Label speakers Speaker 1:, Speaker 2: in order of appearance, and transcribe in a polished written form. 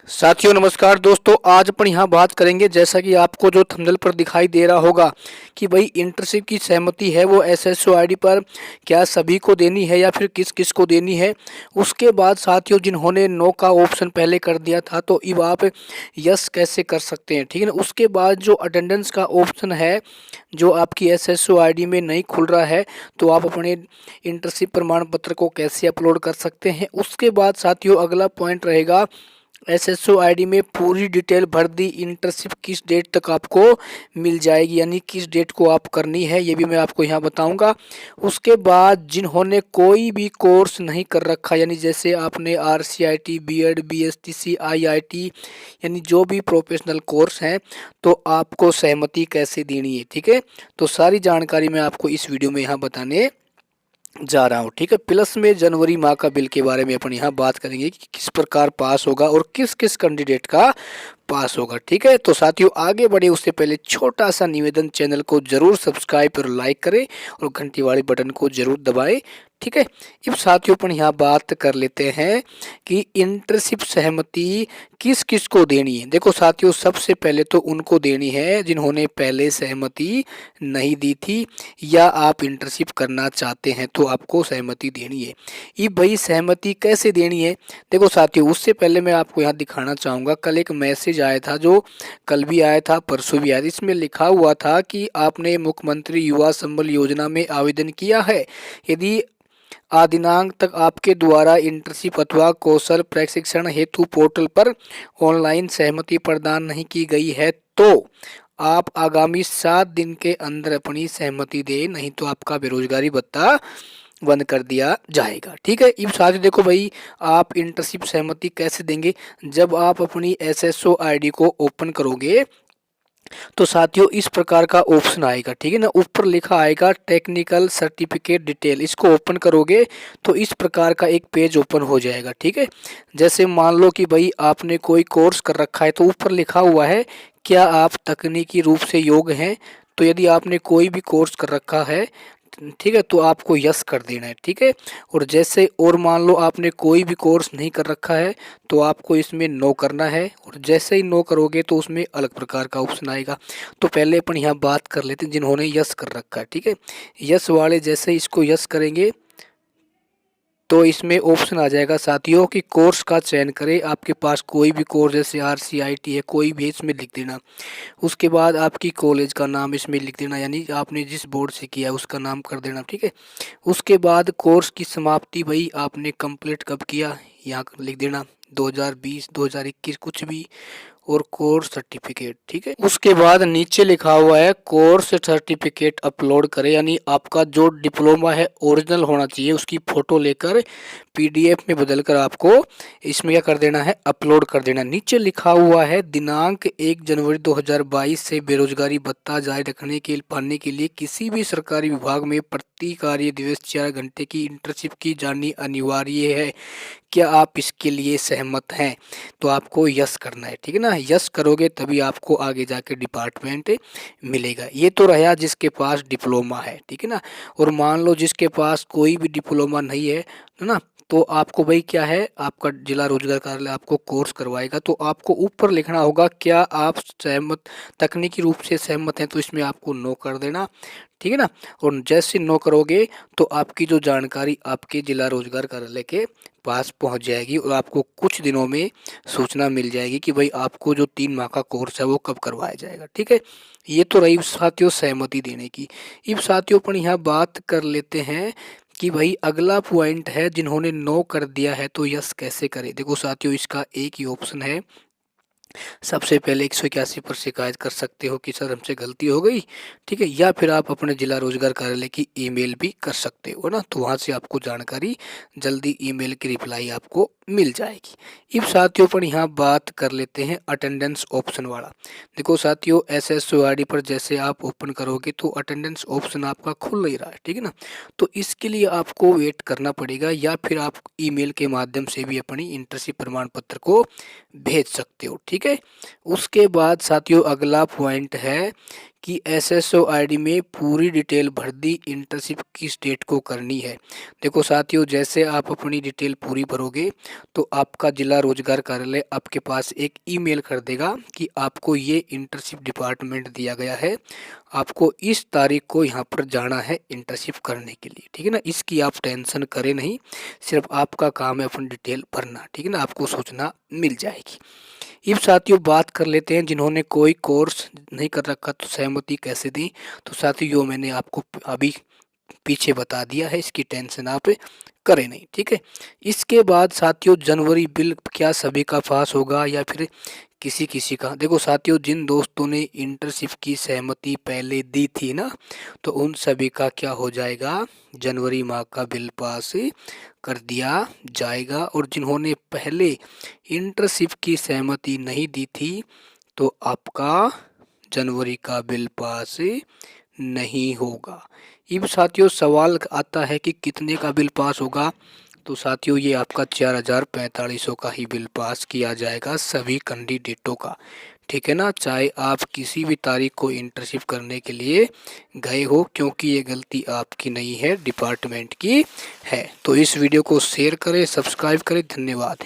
Speaker 1: साथियों नमस्कार दोस्तों, आज अपन यहाँ बात करेंगे जैसा कि आपको जो थंबनेल पर दिखाई दे रहा होगा कि भाई इंटर्नशिप की सहमति है वो एसएसओ आईडी पर क्या सभी को देनी है या फिर किस किस को देनी है। उसके बाद साथियों जिन्होंने नो का ऑप्शन पहले कर दिया था तो अब आप यस कैसे कर सकते हैं, ठीक है ना। उसके बाद जो अटेंडेंस का ऑप्शन है जो आपकी एसएसओ आईडी में नहीं खुल रहा है तो आप अपने इंटर्नशिप प्रमाण पत्र को कैसे अपलोड कर सकते हैं। उसके बाद साथियों अगला पॉइंट रहेगा एसएसओ आईडी में पूरी डिटेल भर दी, इंटर्नशिप किस डेट तक आपको मिल जाएगी यानी किस डेट को आप करनी है ये भी मैं आपको यहाँ बताऊंगा। उसके बाद जिन्होंने कोई भी कोर्स नहीं कर रखा यानी जैसे आपने आरसीआईटी, बीएड, बीएसटीसी, आईआईटी यानी जो भी प्रोफेशनल कोर्स हैं तो आपको सहमति कैसे देनी है, ठीक है। तो सारी जानकारी मैं आपको इस वीडियो में यहाँ बताने जा रहा हूँ, ठीक है। प्लस में जनवरी माह का बिल के बारे में अपन यहाँ बात करेंगे कि किस प्रकार पास होगा और किस किस कैंडिडेट का पास होगा, ठीक है। तो साथियों आगे बढ़े उससे पहले छोटा सा निवेदन, चैनल को जरूर सब्सक्राइब और लाइक करें और घंटी वाले बटन को जरूर दबाएं, ठीक है। अब साथियों अपन यहाँ बात कर लेते हैं कि इंटर्नशिप सहमति किस किस को देनी है। देखो साथियों सबसे पहले तो उनको देनी है जिन्होंने पहले सहमति नहीं दी थी या आप इंटर्नशिप करना चाहते हैं तो आपको सहमति देनी है। ये भाई सहमति कैसे देनी है, देखो साथियों उससे पहले मैं आपको यहाँ दिखाना चाहूँगा। कल एक मैसेज आया था जो कल भी आया था परसों भी आया था। इसमें लिखा हुआ था कि आपने मुख्यमंत्री युवा संबल योजना में आवेदन किया है, यदि आदिनांक तक आपके द्वारा इंटर्नशिप अथवा कौशल प्रशिक्षण हेतु पोर्टल पर ऑनलाइन सहमति प्रदान नहीं की गई है तो आप आगामी 7 दिन के अंदर अपनी सहमति दें, नहीं तो आपका बेरोजगारी भत्ता बंद कर दिया जाएगा, ठीक है। अब साथ ही देखो भाई आप इंटर्नशिप सहमति कैसे देंगे, जब आप अपनी एसएसओ आईडी को ओपन करोगे तो साथियों इस प्रकार का ऑप्शन आएगा, ठीक है ना। ऊपर लिखा आएगा टेक्निकल सर्टिफिकेट डिटेल, इसको ओपन करोगे तो इस प्रकार का एक पेज ओपन हो जाएगा, ठीक है। जैसे मान लो कि भाई आपने कोई कोर्स कर रखा है तो ऊपर लिखा हुआ है क्या आप तकनीकी रूप से योग्य हैं। तो यदि आपने कोई भी कोर्स कर रखा है, ठीक है, तो आपको यस कर देना है, ठीक है। और जैसे और मान लो आपने कोई भी कोर्स नहीं कर रखा है तो आपको इसमें नो करना है और जैसे ही नो करोगे तो उसमें अलग प्रकार का ऑप्शन आएगा। तो पहले अपन यहाँ बात कर लेते हैं जिन्होंने यस कर रखा है, ठीक है। यस वाले जैसे ही इसको यस करेंगे तो इसमें ऑप्शन आ जाएगा साथियों कि कोर्स का चयन करें। आपके पास कोई भी कोर्स जैसे आरसीआईटी है कोई भी इसमें लिख देना। उसके बाद आपकी कॉलेज का नाम इसमें लिख देना यानी आपने जिस बोर्ड से किया है उसका नाम कर देना, ठीक है। उसके बाद कोर्स की समाप्ति भाई आपने कंप्लीट कब किया यहाँ लिख देना, 2020, 2021 कुछ भी, और कोर्स सर्टिफिकेट, ठीक है। उसके बाद नीचे लिखा हुआ है कोर्स सर्टिफिकेट अपलोड करें यानी आपका जो डिप्लोमा है ओरिजिनल होना चाहिए, उसकी फोटो लेकर पीडीएफ में बदलकर आपको इसमें क्या कर देना है, अपलोड कर देना। नीचे लिखा हुआ है दिनांक 1 जनवरी 2022 से बेरोजगारी भत्ता जारी रखने के पाने के लिए किसी भी सरकारी विभाग में प्रति कार्य दिवस 4 घंटे की इंटर्नशिप की जानी अनिवार्य है, क्या आप इसके लिए सहमत हैं। तो आपको यस करना है, ठीक है ना। यस करोगे तभी आपको आगे जाके डिपार्टमेंट मिलेगा। ये तो रहा जिसके पास डिप्लोमा है, ठीक है ना। और मान लो जिसके पास कोई भी डिप्लोमा नहीं है ना, तो आपको भाई क्या है, आपका जिला रोजगार कार्यालय आपको कोर्स करवाएगा तो आपको ऊपर लिखना होगा क्या आप सहमत तकनीकी रूप से सहमत हैं, तो इसमें आपको नो कर देना, ठीक है ना। और जैसे नो करोगे तो आपकी जो जानकारी आपके जिला रोजगार कार्यालय के पास पहुंच जाएगी और आपको कुछ दिनों में सूचना मिल जाएगी कि भाई आपको जो 3 माह का कोर्स है वो कब करवाया जाएगा, ठीक है। ये तो रही साथियों सहमति देने की। अब साथियों पर यहाँ बात कर लेते हैं कि भाई अगला पॉइंट है जिन्होंने नो कर दिया है तो यस कैसे करें। देखो साथियों इसका एक ही ऑप्शन है, सबसे पहले 181 पर शिकायत कर सकते हो कि सर हमसे गलती हो गई, ठीक है, या फिर आप अपने जिला रोजगार कार्यालय की ईमेल भी कर सकते हो ना, तो वहाँ से आपको जानकारी जल्दी ईमेल की रिप्लाई आपको मिल जाएगी। अब साथियों पर यहाँ बात कर लेते हैं अटेंडेंस ऑप्शन वाला। देखो साथियों एसएसओ आईडी पर जैसे आप ओपन करोगे तो अटेंडेंस ऑप्शन आपका खुल नहीं रहा है, ठीक है ना। तो इसके लिए आपको वेट करना पड़ेगा या फिर आप ईमेल के माध्यम से भी अपनी इंटर्नशिप प्रमाण पत्र को भेज सकते हो, ठीक है। उसके बाद साथियों अगला पॉइंट है कि एसएसओ आईडी में पूरी डिटेल भर दी, इंटर्नशिप किस डेट को करनी है। देखो साथियों, जैसे आप अपनी डिटेल पूरी भरोगे तो आपका जिला रोजगार कार्यालय आपके पास एक ईमेल कर देगा कि आपको ये इंटर्नशिप डिपार्टमेंट दिया गया है, आपको इस तारीख को यहाँ पर जाना है इंटर्नशिप करने के लिए। ठीक है ना, इसकी आप टेंशन करें नहीं, सिर्फ आपका काम है अपनी डिटेल भरना। ठीक है ना, आपको सूचना मिल जाएगी। अब साथियों बात कर लेते हैं जिन्होंने कोई कोर्स नहीं कर रखा तो सहमति कैसे दें। तो साथियों मैंने आपको अभी पीछे बता दिया है, इसकी टेंशन आप करें नहीं। ठीक है, इसके बाद साथियों जनवरी बिल क्या सभी का पास होगा या फिर किसी किसी का। देखो साथियों, जिन दोस्तों ने इंटर्नशिप की सहमति पहले दी थी ना, तो उन सभी का क्या हो जाएगा, जनवरी माह का बिल पास कर दिया जाएगा। और जिन्होंने पहले इंटर्नशिप की सहमति नहीं दी थी तो आपका जनवरी का बिल पास नहीं होगा। अब साथियों सवाल आता है कि कितने का बिल पास होगा। तो साथियों ये आपका 4,4500 का ही बिल पास किया जाएगा सभी कैंडिडेटों का। ठीक है ना, चाहे आप किसी भी तारीख को इंटर्नशिप करने के लिए गए हो, क्योंकि ये गलती आपकी नहीं है, डिपार्टमेंट की है। तो इस वीडियो को शेयर करें, सब्सक्राइब करें। धन्यवाद।